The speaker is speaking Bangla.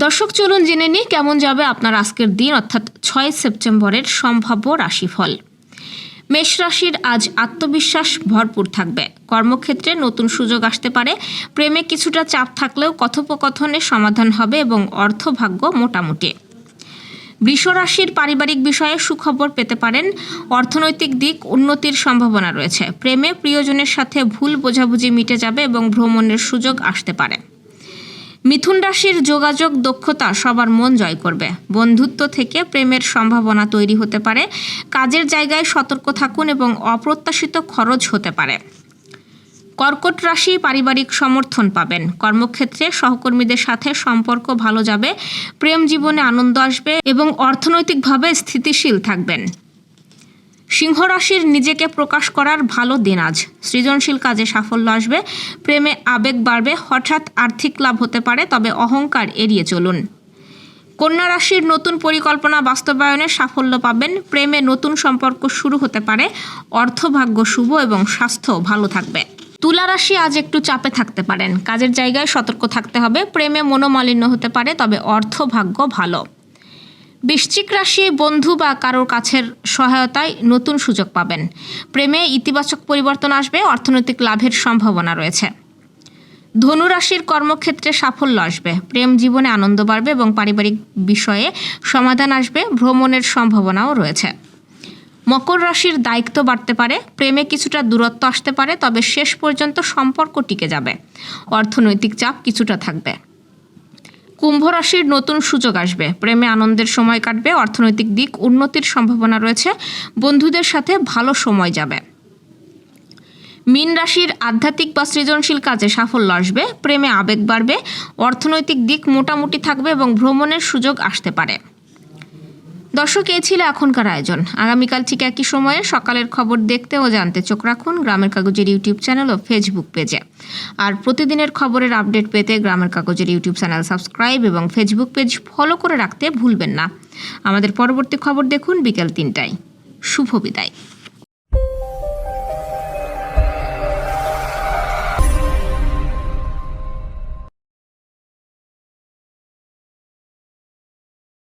দর্শক চলুন জেনে নিই কেমন যাবে আপনার আজকের দিন অর্থাৎ 6 সেপ্টেম্বরের সম্ভাব্য রাশিফল। মেষ রাশির আজ আত্মবিশ্বাস ভরপুর থাকবে। কর্মক্ষেত্রে নতুন সুযোগ আসতে পারে। প্রেমে কিছুটা চাপ থাকলেও কথোপকথনে সমাধান হবে এবং অর্থভাগ্য মোটামুটি। বৃষ রাশির পারিবারিক বিষয়ে সুখবর পেতে পারেন। অর্থনৈতিক দিক উন্নতির সম্ভাবনা রয়েছে। প্রেমে প্রিয়জনের সাথে ভুল বোঝাবুঝি মিটে যাবে এবং ভ্রমণের সুযোগ আসতে পারে। মিথুন রাশির যোগাযোগ দক্ষতা সবার মন জয় করবে। বন্ধুত্ব থেকে প্রেমের সম্ভাবনা তৈরি হতে পারে। কাজের জায়গায় সতর্ক থাকুন এবং অপ্রত্যাশিত খরচ হতে পারে। কর্কট রাশি পারিবারিক সমর্থন পাবেন। কর্মক্ষেত্রে সহকর্মীদের সাথে সম্পর্ক ভালো যাবে। প্রেম জীবনে আনন্দ আসবে এবং অর্থনৈতিকভাবে স্থিতিশীল থাকবেন। সিংহ রাশির নিজেকে প্রকাশ করার ভালো দিন আজ। সৃজনশীল কাজে সাফল্য আসবে। প্রেমে আবেগ বাড়বে। হঠাৎ আর্থিক লাভ হতে পারে, তবে অহংকার এড়িয়ে চলুন। কন্যা রাশির নতুন পরিকল্পনা বাস্তবায়নে সাফল্য পাবেন। প্রেমে নতুন সম্পর্ক শুরু হতে পারে। অর্থভাগ্য শুভ এবং স্বাস্থ্য ভালো থাকবে। তুলা রাশি আজ একটু চাপে থাকতে পারেন। কাজের জায়গায় সতর্ক থাকতে হবে। প্রেমে মনোমালিন্য হতে পারে, তবে অর্থভাগ্য ভালো। বৃশ্চিক রাশি বন্ধু বা কারোর কাছের সহায়তায় নতুন সুযোগ পাবেন। প্রেমে ইতিবাচক পরিবর্তন আসবে। অর্থনৈতিক লাভের সম্ভাবনা রয়েছে। ধনু রাশির কর্মক্ষেত্রে সাফল্য আসবে। প্রেম জীবনে আনন্দ বাড়বে এবং পারিবারিক বিষয়ে সমাধান আসবে। ভ্রমণের সম্ভাবনাও রয়েছে। মকর রাশির দায়িত্ব বাড়তে পারে। প্রেমে কিছুটা দূরত্ব আসতে পারে, তবে শেষ পর্যন্ত সম্পর্ক টিকে যাবে। অর্থনৈতিক চাপ কিছুটা থাকবে। কুম্ভ রাশির নতুন সুযোগ আসবে। প্রেমে আনন্দের সময় কাটবে। অর্থনৈতিক দিক উন্নতির সম্ভাবনা রয়েছে। বন্ধুদের সাথে ভালো সময় যাবে। মীন রাশির আধ্যাত্মিক বা সৃজনশীল কাজে সাফল্য আসবে। প্রেমে আবেগ বাড়বে। অর্থনৈতিক দিক মোটামুটি থাকবে এবং ভ্রমণের সুযোগ আসতে পারে। দর্শক, এই ছিল এখনকার আয়োজন। আগামীকাল ঠিক একই সময়ে সকালের খবর দেখতে ও জানতে চোখ রাখুন গ্রামের কাগজের ইউটিউব চ্যানেল ও ফেসবুক পেজে। আর প্রতিদিনের খবরের আপডেট পেতে গ্রামের কাগজের ইউটিউব চ্যানেল সাবস্ক্রাইব এবং ফেসবুক পেজ ফলো করে রাখতে ভুলবেন না। আমাদের পরবর্তী খবর দেখুন বিকেল 3টায়। শুভ বিদায়।